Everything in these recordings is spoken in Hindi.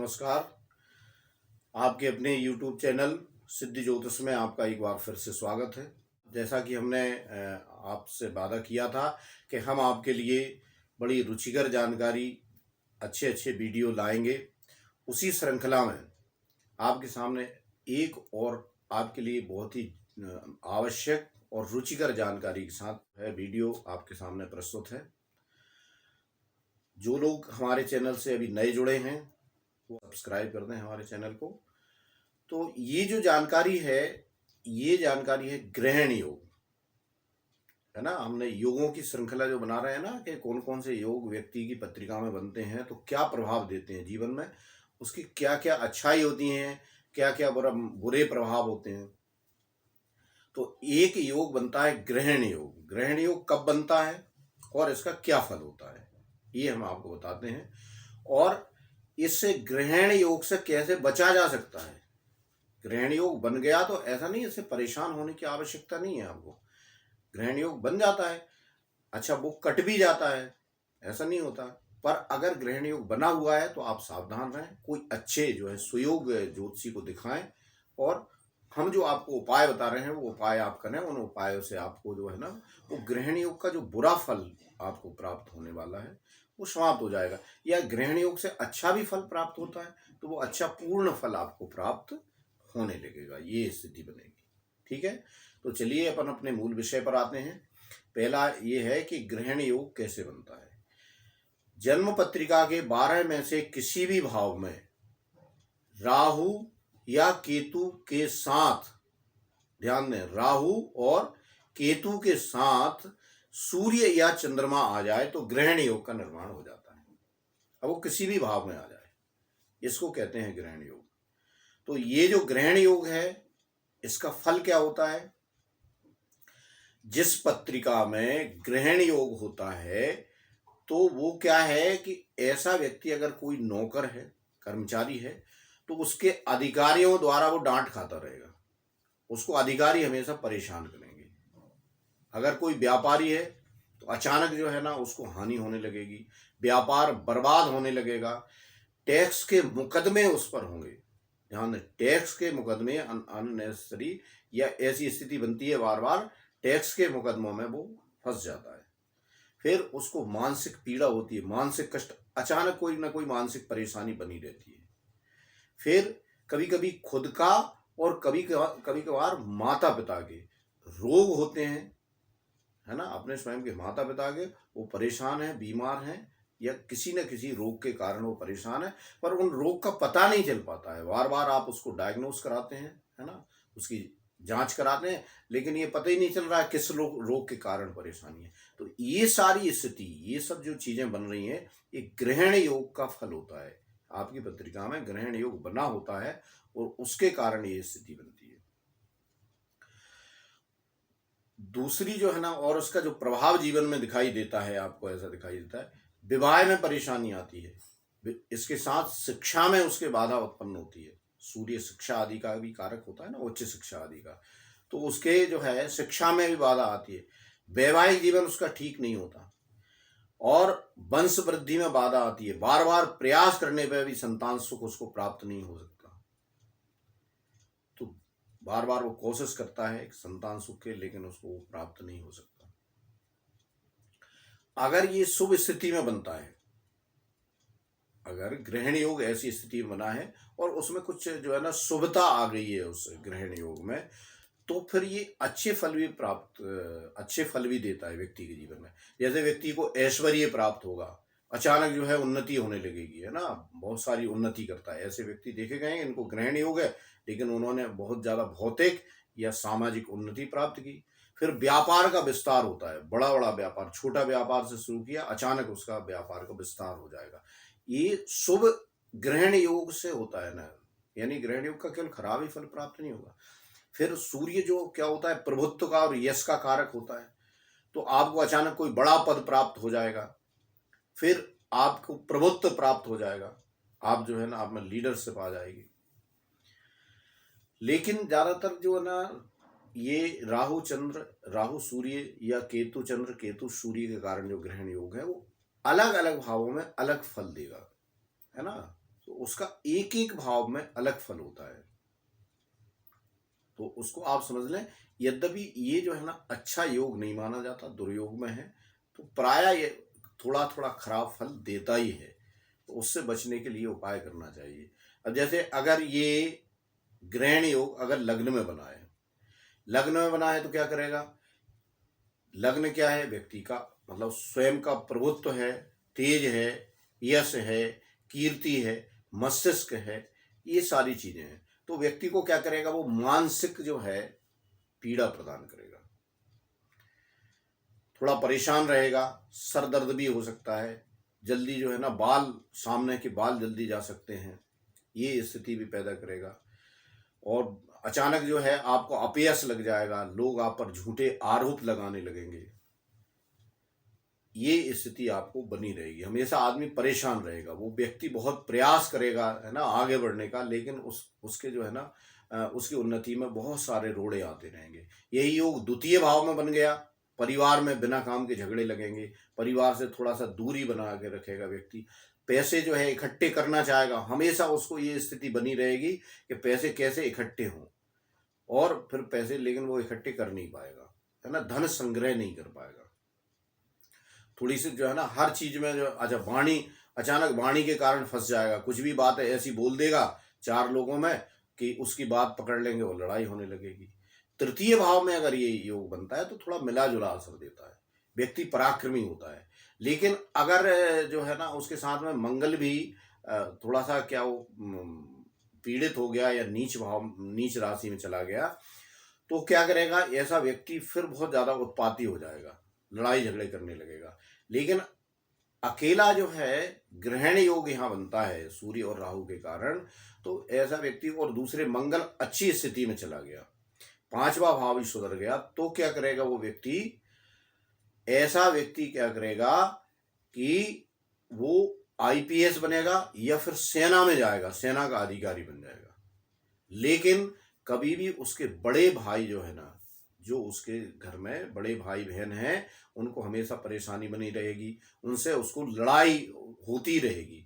नमस्कार। आपके अपने YouTube चैनल सिद्धि ज्योतिष में आपका एक बार फिर से स्वागत है। जैसा कि हमने आपसे वादा किया था कि हम आपके लिए बड़ी रुचिकर जानकारी, अच्छे अच्छे वीडियो लाएंगे। उसी श्रृंखला में आपके सामने एक और आपके लिए बहुत ही आवश्यक और रुचिकर जानकारी के साथ है वीडियो आपके सामने प्रस्तुत है। जो लोग हमारे चैनल से अभी नए जुड़े हैं वो सब्सक्राइब कर दें हमारे चैनल को। तो ये जो जानकारी है, ये जानकारी है ग्रहण योग, है ना। हमने योगों की श्रृंखला जो बना रहे हैं ना, कि कौन कौन से योग व्यक्ति की पत्रिका में बनते हैं तो क्या प्रभाव देते हैं जीवन में, उसकी क्या क्या अच्छाई होती हैं, क्या क्या बुरे प्रभाव होते हैं। तो एक योग बनता है ग्रहण योग। ग्रहण योग कब बनता है और इसका क्या फल होता है, ये हम आपको बताते हैं। और इससे ग्रहण योग से कैसे बचा जा सकता है। ग्रहण योग बन गया तो ऐसा नहीं, इससे परेशान होने की आवश्यकता नहीं है आपको। ग्रहण योग बन जाता है, अच्छा वो कट भी जाता है, ऐसा नहीं होता। पर अगर ग्रहण योग बना हुआ है तो आप सावधान रहें, कोई अच्छे जो है सुयोग ज्योतिषी को दिखाएं। और हम जो आपको उपाय बता रहे हैं वो उपाय आप करें। उन उपायों से आपको जो है ना, वो ग्रहण योग का जो बुरा फल आपको प्राप्त होने वाला है वो समाप्त हो जाएगा। या ग्रहण योग से अच्छा भी फल प्राप्त होता है तो वो अच्छा पूर्ण फल आपको प्राप्त होने लगेगा, ये स्थिति बनेगी। ठीक है, तो चलिए अपन अपने मूल विषय पर आते हैं। पहला ये है कि ग्रहण योग कैसे बनता है। जन्म पत्रिका के 12 में से किसी भी भाव में राहु या केतु के साथ, ध्यान दें, राहु और केतु के साथ सूर्य या चंद्रमा आ जाए तो ग्रहण योग का निर्माण हो जाता है। अब वो किसी भी भाव में आ जाए, इसको कहते हैं ग्रहण योग। तो ये जो ग्रहण योग है इसका फल क्या होता है। जिस पत्रिका में ग्रहण योग होता है तो वो क्या है कि ऐसा व्यक्ति अगर कोई नौकर है, कर्मचारी है, तो उसके अधिकारियों द्वारा वो डांट खाता रहेगा, उसको अधिकारी हमेशा परेशान करेंगे। अगर कोई व्यापारी है तो अचानक जो है ना उसको हानि होने लगेगी, व्यापार बर्बाद होने लगेगा, टैक्स के मुकदमे उस पर होंगे। ध्यान दें, टैक्स के मुकदमे अननेसेसरी, या ऐसी स्थिति बनती है बार बार टैक्स के मुकदमों में वो फंस जाता है। फिर उसको मानसिक पीड़ा होती है, मानसिक कष्ट, अचानक कोई ना कोई मानसिक परेशानी बनी रहती है। फिर कभी कभी खुद का और कभी कभार माता पिता के रोग होते हैं, है ना। अपने स्वयं के माता पिता के वो परेशान हैं, बीमार हैं, या किसी न किसी रोग के कारण वो परेशान है, पर उन रोग का पता नहीं चल पाता है। बार बार आप उसको डायग्नोस कराते हैं, है ना, उसकी जांच कराते हैं, लेकिन ये पता ही नहीं चल रहा है किस रोग के कारण परेशानी है। तो ये सारी स्थिति, ये सब जो चीजें बन रही हैं, ये ग्रहण योग का फल होता है। आपकी पत्रिका में ग्रहण योग बना होता है और उसके कारण ये स्थिति बनती है। दूसरी जो है ना, और उसका जो प्रभाव जीवन में दिखाई देता है, आपको ऐसा दिखाई देता है, विवाह में परेशानी आती है, इसके साथ शिक्षा में उसके बाधा उत्पन्न होती है। सूर्य शिक्षा आदि का भी कारक होता है ना, उच्च शिक्षा आदि का, तो उसके जो है शिक्षा में भी बाधा आती है। वैवाहिक जीवन उसका ठीक नहीं होता और वंश वृद्धि में बाधा आती है। बार बार प्रयास करने पर भी संतान सुख उसको प्राप्त नहीं हो सकता। तो बार बार वो कोशिश करता है एक संतान सुख के, लेकिन उसको प्राप्त नहीं हो सकता। अगर ये शुभ स्थिति में बनता है, अगर ग्रहण योग ऐसी स्थिति में बना है और उसमें कुछ जो है ना शुभता आ गई है उस ग्रहण योग में, तो फिर ये अच्छे फल भी देता है व्यक्ति के जीवन में। जैसे व्यक्ति को ऐश्वर्य प्राप्त होगा, अचानक जो है उन्नति होने लगेगी, है ना, बहुत सारी उन्नति करता है। ऐसे व्यक्ति देखे गए हैं, इनको ग्रहण योग है लेकिन उन्होंने बहुत ज्यादा भौतिक या सामाजिक उन्नति प्राप्त की। फिर व्यापार का विस्तार होता है, बड़ा बड़ा व्यापार, छोटा व्यापार से शुरू किया, अचानक उसका व्यापार का विस्तार हो जाएगा। ये शुभ ग्रहण योग से होता है ना, यानी ग्रहण योग का केवल खराब ही फल प्राप्त नहीं होगा। फिर सूर्य जो क्या होता है, प्रभुत्व का और यश का कारक होता है, तो आपको अचानक कोई बड़ा पद प्राप्त हो जाएगा, फिर आपको प्रभुत्व प्राप्त हो जाएगा, आप जो है ना, आप में लीडरशिप आ जाएगी। लेकिन ज्यादातर जो है ना, ये राहु सूर्य या केतु चंद्र केतु सूर्य के कारण जो ग्रहण योग है वो अलग अलग भावों में अलग फल देगा, है ना। तो उसका एक एक भाव में अलग फल होता है। तो उसको आप समझ लें, यद्यपि ये जो है ना अच्छा योग नहीं माना जाता, दुर्योग में है, तो प्राय ये थोड़ा थोड़ा खराब फल देता ही है। तो उससे बचने के लिए उपाय करना चाहिए। अब जैसे अगर ये ग्रहण योग अगर लग्न में बना है, लग्न में बना है तो क्या करेगा? लग्न क्या है? व्यक्ति का मतलब स्वयं का प्रभुत्व है, तेज है, यश है, कीर्ति है, मस्तिष्क है, ये सारी चीजें हैं। तो व्यक्ति को क्या करेगा? वो मानसिक जो है पीड़ा प्रदान करेगा, थोड़ा परेशान रहेगा, सर दर्द भी हो सकता है, जल्दी जो है ना बाल, सामने के बाल जल्दी जा सकते हैं, ये स्थिति भी पैदा करेगा। और अचानक जो है आपको अपयश लग जाएगा, लोग आप पर झूठे आरोप लगाने लगेंगे, ये स्थिति आपको बनी रहेगी। हमेशा आदमी परेशान रहेगा, वो व्यक्ति बहुत प्रयास करेगा है ना आगे बढ़ने का, लेकिन उसके जो है ना उसकी उन्नति में बहुत सारे रोड़े आते रहेंगे। यही योग द्वितीय भाव में बन गया, परिवार में बिना काम के झगड़े लगेंगे, परिवार से थोड़ा सा दूरी बना के रखेगा व्यक्ति, पैसे जो है इकट्ठे करना चाहेगा, हमेशा उसको ये स्थिति बनी रहेगी कि पैसे कैसे इकट्ठे हों, और फिर पैसे लेकिन वो इकट्ठे कर नहीं पाएगा, है ना, धन संग्रह नहीं कर पाएगा। थोड़ी सी जो है ना हर चीज में जो अच्छा वाणी, अचानक वाणी के कारण फंस जाएगा, कुछ भी बात है ऐसी बोल देगा चार लोगों में कि उसकी बात पकड़ लेंगे, वो लड़ाई होने लगेगी। तृतीय भाव में अगर ये योग बनता है तो थोड़ा मिला जुला असर देता है, व्यक्ति पराक्रमी होता है। लेकिन अगर जो है ना उसके साथ में मंगल भी थोड़ा सा क्या वो पीड़ित हो गया या नीच भाव, नीच राशि में चला गया, तो क्या करेगा? ऐसा व्यक्ति फिर बहुत ज्यादा उत्पाती हो जाएगा, लड़ाई झगड़े करने लगेगा। लेकिन अकेला जो है ग्रहण योग यहाँ बनता है सूर्य और राहु के कारण, तो ऐसा व्यक्ति, और दूसरे मंगल अच्छी स्थिति में चला गया, पांचवा भाव भी सुधर गया, तो क्या करेगा वो व्यक्ति? ऐसा व्यक्ति क्या करेगा कि वो आईपीएस बनेगा या फिर सेना में जाएगा, सेना का अधिकारी बन जाएगा। लेकिन कभी भी उसके बड़े भाई जो है ना, जो उसके घर में बड़े भाई बहन हैं, उनको हमेशा परेशानी बनी रहेगी, उनसे उसको लड़ाई होती रहेगी,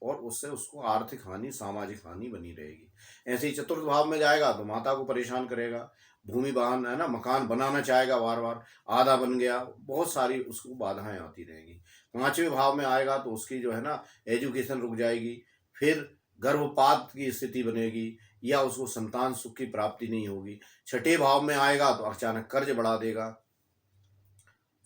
और उससे उसको आर्थिक हानि, सामाजिक हानि बनी रहेगी। ऐसे ही चतुर्थ भाव में जाएगा तो माता को परेशान करेगा, भूमि वाहन है ना, मकान बनाना चाहेगा, बार बार आधा बन गया, बहुत सारी उसको बाधाएं आती रहेंगी। पांचवें भाव में आएगा तो उसकी जो है ना एजुकेशन रुक जाएगी, फिर गर्भपात की स्थिति बनेगी, या उसको संतान सुख की प्राप्ति नहीं होगी। छठे भाव में आएगा तो अचानक कर्ज बढ़ा देगा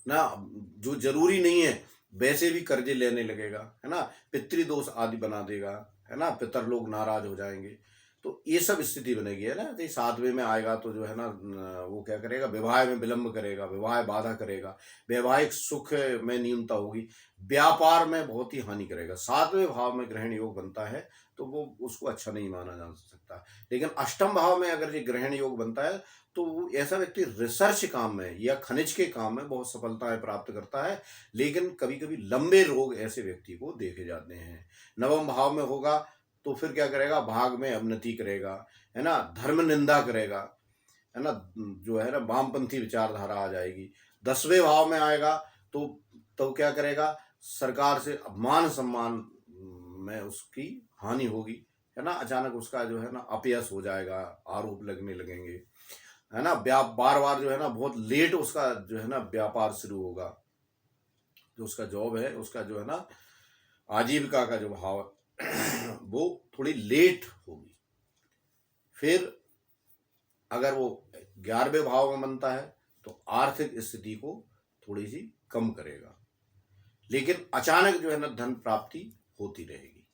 ना, जो जरूरी नहीं है वैसे भी कर्जे लेने लगेगा, है ना, पितृदोष आदि बना देगा, है ना, पितर लोग नाराज हो जाएंगे, तो ये सब स्थिति बनेगी, है ना। तो सातवें में आएगा तो जो है ना वो क्या करेगा? विवाह में विलंब करेगा, विवाह बाधा करेगा, वैवाहिक सुख में न्यूनता होगी, व्यापार में बहुत ही हानि करेगा। सातवें भाव में ग्रहण योग बनता है तो वो उसको अच्छा नहीं माना जा सकता। लेकिन अष्टम भाव में अगर ये ग्रहण योग बनता है तो वो ऐसा व्यक्ति रिसर्च काम में या खनिज के काम में बहुत सफलताएं प्राप्त करता है। लेकिन कभी कभी लंबे रोग ऐसे व्यक्ति को देखे जाते हैं। नवम भाव में होगा तो फिर क्या करेगा? भाग में अवनति करेगा, है ना, धर्म निंदा करेगा, है ना, जो है ना वामपंथी विचारधारा आ जाएगी। 10वें भाव में आएगा तो क्या करेगा? सरकार से मान सम्मान में उसकी हानि होगी, है ना, अचानक उसका जो है ना अपयश हो जाएगा, आरोप लगने लगेंगे, है ना, बार बार जो है ना बहुत लेट उसका जो है ना व्यापार शुरू होगा, जो उसका जॉब है, उसका जो है ना आजीविका का जो भाव वो थोड़ी लेट होगी। फिर अगर वो 11वें भाव में बनता है तो आर्थिक स्थिति को थोड़ी सी कम करेगा, लेकिन अचानक जो है ना धन प्राप्ति होती रहेगी,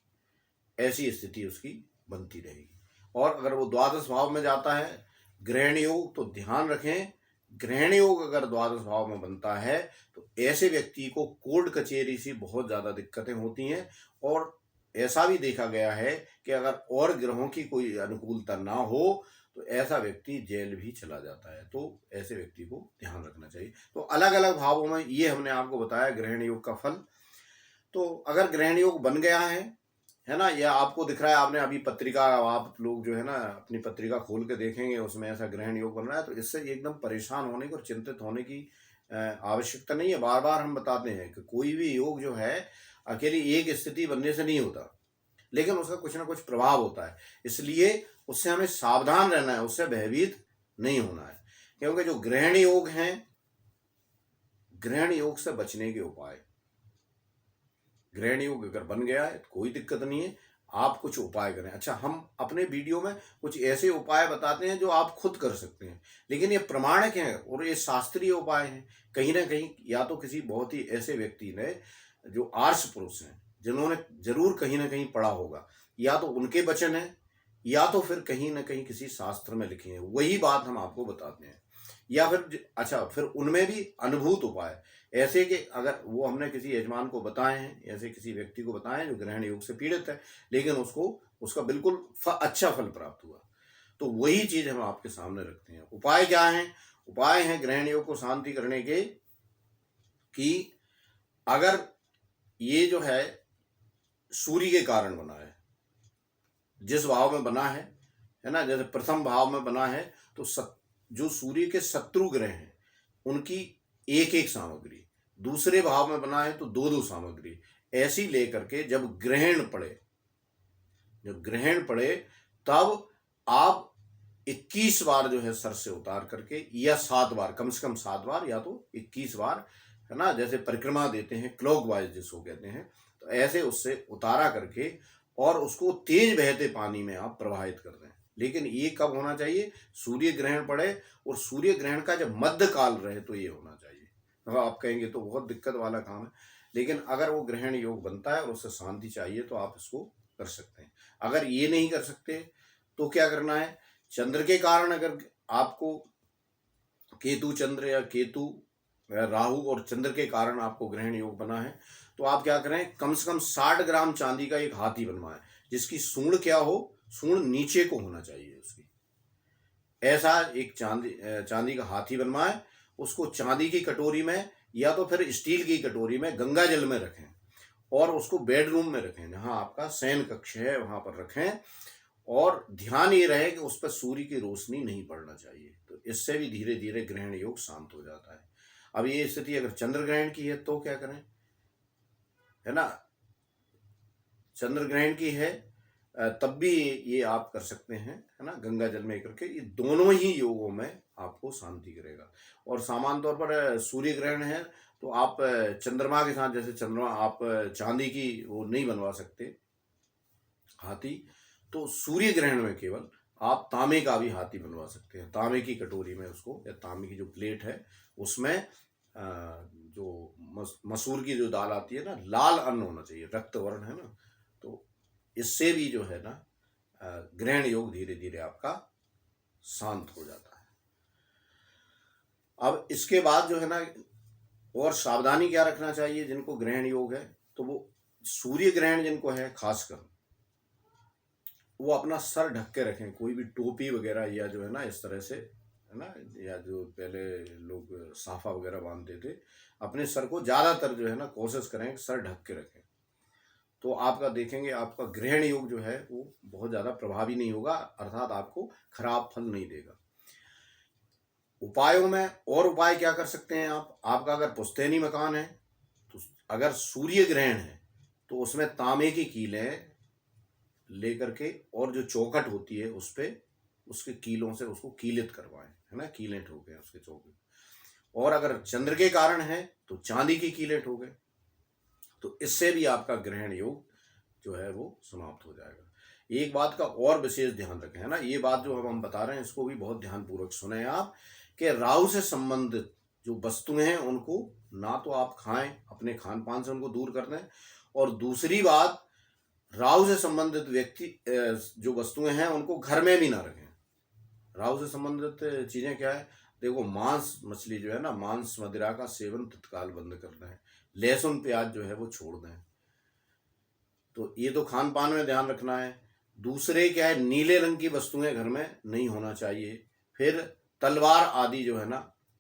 ऐसी स्थिति उसकी बनती रहेगी। और अगर वो द्वादश भाव में जाता है ग्रहण योग, तो ध्यान रखें, ग्रहण योग अगर द्वादश भाव में बनता है तो ऐसे व्यक्ति को कोर्ट कचहरी से बहुत ज्यादा दिक्कतें होती हैं। और ऐसा भी देखा गया है कि अगर और ग्रहों की कोई अनुकूलता ना हो तो ऐसा व्यक्ति जेल भी चला जाता है। तो ऐसे व्यक्ति को ध्यान रखना चाहिए। तो अलग अलग भावों में ये हमने आपको बताया ग्रहण योग का फल। तो अगर ग्रहण योग बन गया है ना, या आपको दिख रहा है, आपने अभी पत्रिका, आप लोग जो है ना अपनी पत्रिका खोल के देखेंगे, उसमें ऐसा ग्रहण योग बन रहा है, तो इससे एकदम परेशान होने की और चिंतित होने की आवश्यकता नहीं है। बार बार हम बताते हैं कि कोई भी योग जो है अकेली एक स्थिति बनने से नहीं होता। लेकिन उसका कुछ ना कुछ प्रभाव होता है। इसलिए उससे हमें सावधान रहना है, उससे भयभीत नहीं होना है। क्योंकि जो ग्रहण योग हैं, ग्रहण योग से बचने के उपाय, ग्रहण योग अगर बन गया है तो कोई दिक्कत नहीं है, आप कुछ उपाय करें। अच्छा, हम अपने वीडियो में कुछ ऐसे उपाय बताते हैं जो आप खुद कर सकते हैं, लेकिन ये प्रमाणिक हैं और ये शास्त्रीय उपाय हैं। कहीं ना कहीं या तो किसी बहुत ही ऐसे व्यक्ति ने जो आर्ष पुरुष हैं, जिन्होंने जरूर कहीं ना कहीं पढ़ा होगा, या तो उनके वचन है, या तो फिर कहीं ना कहीं किसी शास्त्र में लिखे हैं, वही बात हम आपको बताते हैं। या फिर अच्छा, फिर उनमें भी अनुभूत उपाय ऐसे कि अगर वो हमने किसी यजमान को बताए हैं, ऐसे किसी व्यक्ति को बताए हैं जो ग्रहण योग से पीड़ित है, लेकिन उसको उसका बिल्कुल अच्छा फल प्राप्त हुआ, तो वही चीज हम आपके सामने रखते हैं। उपाय क्या हैं? उपाय हैं ग्रहण योग को शांति करने के, कि अगर ये जो है सूर्य के कारण बना है, जिस भाव में बना है ना, जैसे प्रथम भाव में बना है, तो जो सूर्य के शत्रु ग्रह हैं उनकी एक एक सामग्री, दूसरे भाव में बना है तो दो दो सामग्री, ऐसी लेकर के जब ग्रहण पड़े तब आप 21 बार जो है सर से उतार करके, या 7 बार, कम से कम 7 बार या तो 21 बार, है ना, जैसे परिक्रमा देते हैं क्लॉकवाइज जिसको कहते हैं, तो ऐसे उससे उतारा करके और उसको तेज बहते पानी में आप प्रवाहित कर दें। लेकिन ये कब होना चाहिए? सूर्य ग्रहण पड़े और सूर्य ग्रहण का जब मध्य काल रहे तो ये होना चाहिए। तो आप कहेंगे तो बहुत दिक्कत वाला काम है, लेकिन अगर वो ग्रहण योग बनता है और उससे शांति चाहिए तो आप इसको कर सकते हैं। अगर ये नहीं कर सकते तो क्या करना है? चंद्र के कारण अगर आपको केतु चंद्र या केतु राहु और चंद्र के कारण आपको ग्रहण योग बना है, तो आप क्या करें, कम से कम 60 ग्राम चांदी का एक हाथी बनवाएं, जिसकी सूंड क्या हो, सूंड नीचे को होना चाहिए उसकी, ऐसा एक चांदी का हाथी बनवाएं। उसको चांदी की कटोरी में या तो फिर स्टील की कटोरी में गंगा जल में रखें, और उसको बेडरूम में रखें, जहां आपका शयन कक्ष है वहां पर रखें, और ध्यान ये रहे कि उस पर सूर्य की रोशनी नहीं पड़ना चाहिए। तो इससे भी धीरे धीरे ग्रहण योग शांत हो जाता है। अब ये स्थिति अगर चंद्र ग्रहण की है तो क्या करें, है ना, चंद्र ग्रहण की है तब भी ये आप कर सकते हैं, है ना, गंगा जल में करके। ये दोनों ही योगों में आपको शांति करेगा। और सामान्य तौर पर सूर्य ग्रहण है तो आप चंद्रमा के साथ, जैसे चंद्रमा आप चांदी की वो नहीं बनवा सकते हाथी, तो सूर्य ग्रहण में केवल आप तांबे का भी हाथी बनवा सकते हैं। तांबे की कटोरी में उसको, या तांबे की जो प्लेट है उसमें जो मसूर की जो दाल आती है ना, लाल अन्न होना चाहिए, रक्त वर्ण है ना, तो इससे भी जो है ना ग्रहण योग धीरे धीरे आपका शांत हो जाता है। अब इसके बाद जो है ना, और सावधानी क्या रखना चाहिए जिनको ग्रहण योग है, तो वो सूर्य ग्रहण जिनको है खासकर, वो अपना सर ढक के रखें, कोई भी टोपी वगैरह या जो है ना इस तरह से, है ना, या जो पहले लोग साफा वगैरह बांधते थे, अपने सर को ज्यादातर जो है ना कोशिश करें सर ढक के रखें, तो आपका देखेंगे आपका ग्रहण योग जो है वो बहुत ज्यादा प्रभावी नहीं होगा, अर्थात आपको खराब फल नहीं देगा। उपायों में और उपाय क्या कर सकते हैं आपका अगर पुश्तैनी मकान है तो अगर सूर्य ग्रहण है तो उसमें तांबे की कीलें लेकर के, और जो चौखट होती है उस पे उसके कीलों से उसको कीलित करवाएं, है ना, कीलें ठोकें उसके चौके। और अगर चंद्र के कारण है तो चांदी की कीलें ठोकें, तो इससे भी आपका ग्रहण योग जो है वो समाप्त हो जाएगा। एक बात का और विशेष ध्यान रखें, है ना, ये बात जो हम बता रहे हैं इसको भी बहुत ध्यानपूर्वक सुने आप, कि राहु से संबंधित जो वस्तुएं हैं उनको ना तो आप खाएं, अपने खान पान से उनको दूर कर दें, और दूसरी बात, राहु से संबंधित व्यक्ति जो वस्तुएं हैं उनको घर में भी ना रखें। राहु से संबंधित चीजें क्या है, देखो, मांस मछली जो है ना, मांस मदिरा का सेवन तत्काल बंद करना है, लहसुन प्याज जो है वो छोड़ दें, तो ये तो खान पान में ध्यान रखना है। दूसरे क्या है, नीले रंग की वस्तुएं घर में नहीं होना चाहिए। फिर तलवार आदि जो है ना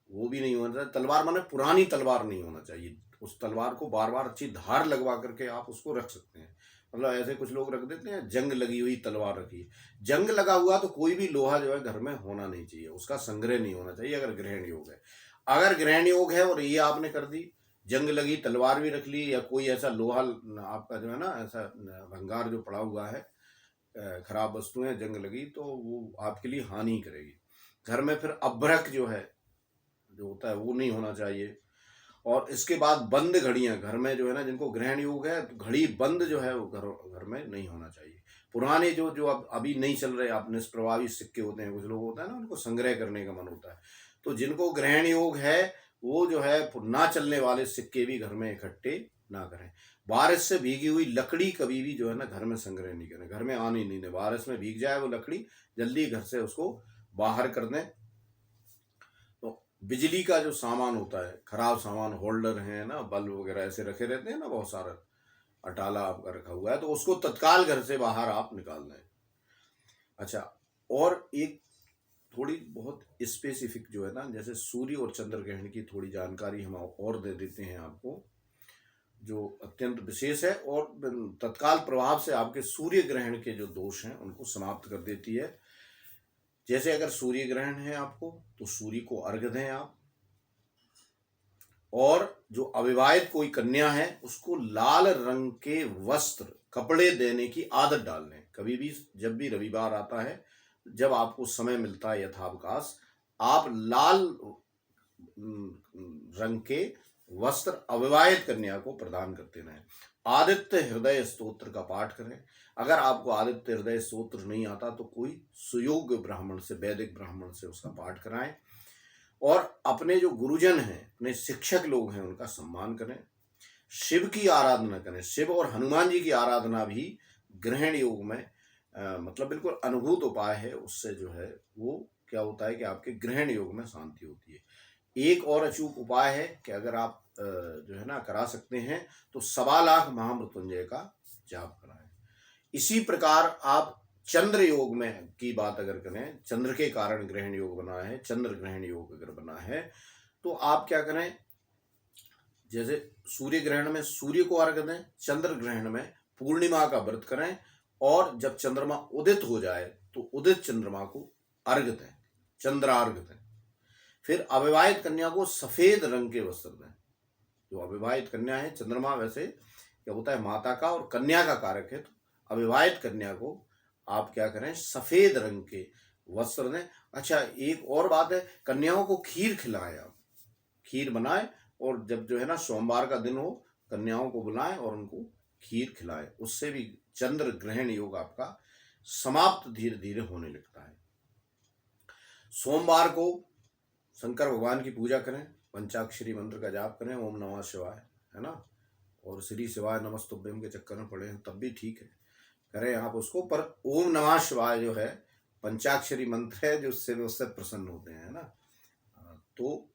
वो भी नहीं होना चाहिए। तलवार माने पुरानी तलवार नहीं होना चाहिए, उस तलवार को बार बार अच्छी धार लगवा करके आप उसको रख सकते हैं। मतलब ऐसे कुछ लोग रख देते हैं, जंग लगी हुई तलवार रखी है, जंग लगा हुआ तो कोई भी लोहा जो है घर में होना नहीं चाहिए, उसका संग्रह नहीं होना चाहिए अगर ग्रहण योग है। अगर ग्रहण योग है और ये आपने कर दी, जंग लगी तलवार भी रख ली, या कोई ऐसा लोहा आपका जो है ना ऐसा भंगार जो पड़ा हुआ है, खराब वस्तुएं जंग लगी, तो वो आपके लिए हानि करेगी। घर में फिर अभ्रक जो है जो होता है वो नहीं होना चाहिए। और इसके बाद बंद घड़ियां घर में जो है ना, जिनको ग्रहण योग है, तो घड़ी बंद जो है वो घर में नहीं होना चाहिए। पुराने जो जो अब अभी नहीं चल रहे, आप निष्प्रभावी सिक्के होते हैं, कुछ लोग होता है ना उनको संग्रह करने का मन होता है, तो जिनको ग्रहण योग है वो जो है ना चलने वाले सिक्के भी घर में इकट्ठे ना करें। बारिश से भीगी हुई लकड़ी कभी भी जो है ना घर में संग्रह नहीं करें, घर में आने नहीं दें। बारिश में भीग जाए वो लकड़ी, जल्दी घर से उसको बाहर कर दें। तो बिजली का जो सामान होता है, खराब सामान, होल्डर है ना, बल्ब वगैरह ऐसे रखे रहते हैं ना, बहुत सारा अटाला आपका रखा हुआ है, तो उसको तत्काल घर से बाहर आप निकाल दें। अच्छा, और एक थोड़ी बहुत स्पेसिफिक जो है ना, जैसे सूर्य और चंद्र ग्रहण की थोड़ी जानकारी हम और दे देते हैं आपको, जो अत्यंत विशेष है और तत्काल प्रभाव से आपके सूर्य ग्रहण के जो दोष हैं उनको समाप्त कर देती है। जैसे अगर सूर्य ग्रहण है आपको, तो सूर्य को अर्घ्य दें आप, और जो अविवाहित कोई कन्या है उसको लाल रंग के वस्त्र, कपड़े देने की आदत डाल लें। कभी भी जब भी रविवार आता है, जब आपको समय मिलता है यथावकाश, आप लाल रंग के वस्त्र अविवाहित कन्या को प्रदान करते रहें। आदित्य हृदय स्तोत्र का पाठ करें। अगर आपको आदित्य हृदय स्तोत्र नहीं आता तो कोई सुयोग्य ब्राह्मण से, वैदिक ब्राह्मण से उसका पाठ कराएं। और अपने जो गुरुजन हैं, अपने शिक्षक लोग हैं, उनका सम्मान करें। शिव की आराधना करें। शिव और हनुमान जी की आराधना भी ग्रहण योग में मतलब बिल्कुल अनुभूत उपाय है। उससे जो है वो क्या होता है कि आपके ग्रहण योग में शांति होती है। एक और अचूक उपाय है कि अगर आप जो है ना करा सकते हैं तो 1.25 लाख महामृत्युंजय का जाप कराएं। इसी प्रकार आप चंद्र योग में की बात अगर करें, चंद्र के कारण ग्रहण योग बना है, चंद्र ग्रहण योग अगर बना है, तो आप क्या करें, जैसे सूर्य ग्रहण में सूर्य को अर्घ दें, चंद्र ग्रहण में पूर्णिमा का व्रत करें, और जब चंद्रमा उदित हो जाए तो उदित चंद्रमा को अर्घ दें, चंद्रार्घ दें। फिर अविवाहित कन्या को सफेद रंग के वस्त्र दें। जो अविवाहित कन्या है, चंद्रमा वैसे क्या होता है माता का और कन्या का कारक है, तो अविवाहित कन्या को आप क्या करें, सफेद रंग के वस्त्र दें। अच्छा, एक और बात है, कन्याओं को खीर खिलाएं। आप खीर बनाएं, और जब जो है ना सोमवार का दिन हो, कन्याओं को बुलाएं और उनको खीर खिलाएं। उससे भी चंद्र ग्रहण योग आपका समाप्त धीरे धीरे होने लगता है। सोमवार को शंकर भगवान की पूजा करें, पंचाक्षरी मंत्र का जाप करें, ओम नमः शिवाय, है ना, और श्री शिवाय नमस्तुभ्यम के चक्कर में पढ़े तब भी ठीक है, करें आप उसको। पर ओम नमः शिवाय जो है पंचाक्षरी मंत्र है, जो उससे प्रसन्न होते हैं, है ना, तो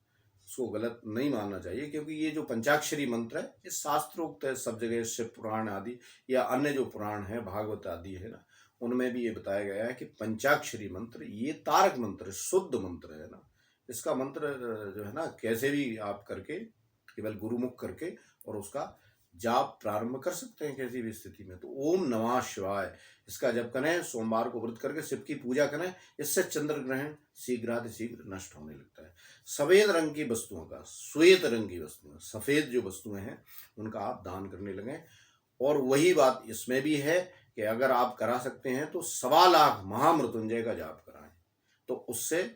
उसको गलत नहीं मानना चाहिए, क्योंकि ये जो पंचाक्षरी मंत्र है ये शास्त्रोक्त है सब जगह। शिव पुराण आदि या अन्य जो पुराण है, भागवत आदि है ना, उनमें भी ये बताया गया है कि पंचाक्षरी मंत्र ये तारक मंत्र, शुद्ध मंत्र है ना। इसका मंत्र जो है ना कैसे भी आप करके, केवल गुरुमुख करके, और उसका जाप प्रारंभ कर सकते हैं किसी भी स्थिति में। तो ओम नमः शिवाय इसका जप करें, सोमवार को व्रत करके शिव की पूजा करें। इससे चंद्र ग्रहण शीघ्रातिशीघ्र नष्ट होने लगता है। सफेद रंग की वस्तुओं का, श्वेत रंग की वस्तुएं, सफेद जो वस्तुएं हैं उनका आप दान करने लगें। और वही बात इसमें भी है कि अगर आप करा सकते हैं तो 1.25 लाख महामृत्युंजय का जाप कराएं। तो उससे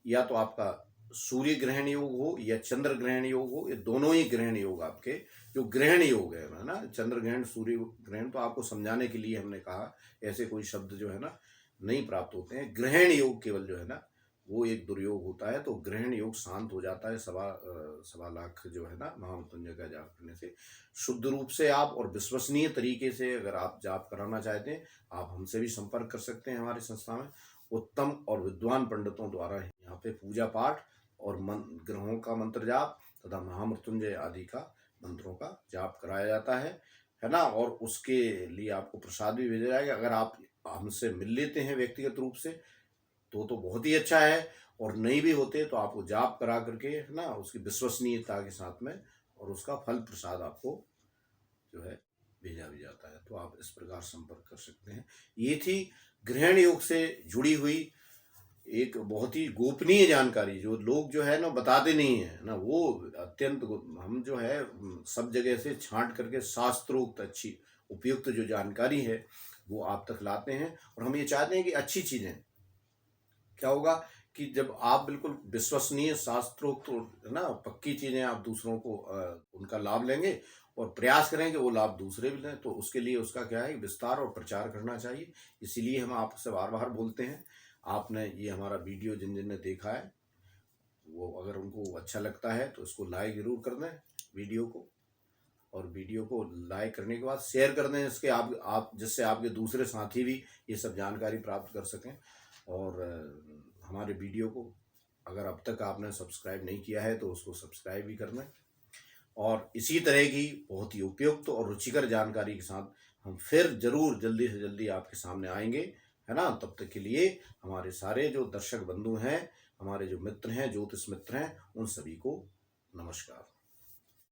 या तो आपका सूर्य ग्रहण योग हो या चंद्र ग्रहण योग हो, ये दोनों ही ग्रहण योग आपके जो ग्रहण योग है ना, चंद्र ग्रहण सूर्य ग्रहण, तो आपको समझाने के लिए हमने कहा, ऐसे कोई शब्द जो है ना नहीं प्राप्त होते हैं। ग्रहण योग केवल जो है ना वो एक दुर्योग होता है, तो ग्रहण योग शांत हो जाता है 1.25 लाख जो है ना महामृत्युंजय का जाप करने से। शुद्ध रूप से आप और विश्वसनीय तरीके से अगर आप जाप कराना चाहते हैं, आप हमसे भी संपर्क कर सकते हैं। हमारी संस्था में उत्तम और विद्वान पंडितों द्वारा यहाँ पे पूजा पाठ और ग्रहों का मंत्र जाप तथा महामृत्युंजय आदि का मंत्रों का जाप कराया जाता है ना। और उसके लिए आपको प्रसाद भी भेजा जाएगा। अगर आप हमसे मिल लेते हैं व्यक्तिगत रूप से तो बहुत ही अच्छा है, और नहीं भी होते तो आपको जाप करा करके, है ना, उसकी विश्वसनीयता के साथ में, और उसका फल प्रसाद आपको जो है भेजा भी जाता है। तो आप इस प्रकार संपर्क कर सकते हैं। ये थी ग्रहण योग से जुड़ी हुई एक बहुत ही गोपनीय जानकारी जो लोग जो है ना बताते नहीं है ना, वो अत्यंत हम जो है सब जगह से छांट करके शास्त्रोक्त अच्छी उपयुक्त जो जानकारी है वो आप तक लाते हैं। और हम ये चाहते हैं कि अच्छी चीज़ें, क्या होगा कि जब आप बिल्कुल विश्वसनीय शास्त्रोक्त है ना पक्की चीज़ें आप दूसरों को उनका लाभ लेंगे और प्रयास करें कि वो लाभ दूसरे भी लें, तो उसके लिए उसका क्या है विस्तार और प्रचार करना चाहिए। इसीलिए हम आपसे बार बार बोलते हैं, आपने ये हमारा वीडियो जिन जिन ने देखा है वो अगर उनको अच्छा लगता है तो इसको लाइक ज़रूर कर दें वीडियो को, और वीडियो को लाइक करने के बाद शेयर कर दें इसके आप जिससे आपके दूसरे साथी भी ये सब जानकारी प्राप्त कर सकें। और हमारे वीडियो को अगर अब तक आपने सब्सक्राइब नहीं किया है तो उसको सब्सक्राइब भी कर लें। और इसी तरह की बहुत ही उपयुक्त और रुचिकर जानकारी के साथ हम फिर जरूर जल्दी से जल्दी आपके सामने आएंगे, है ना। तब तक के लिए हमारे सारे जो दर्शक बंधु हैं, हमारे जो मित्र हैं, ज्योतिष मित्र हैं, उन सभी को नमस्कार।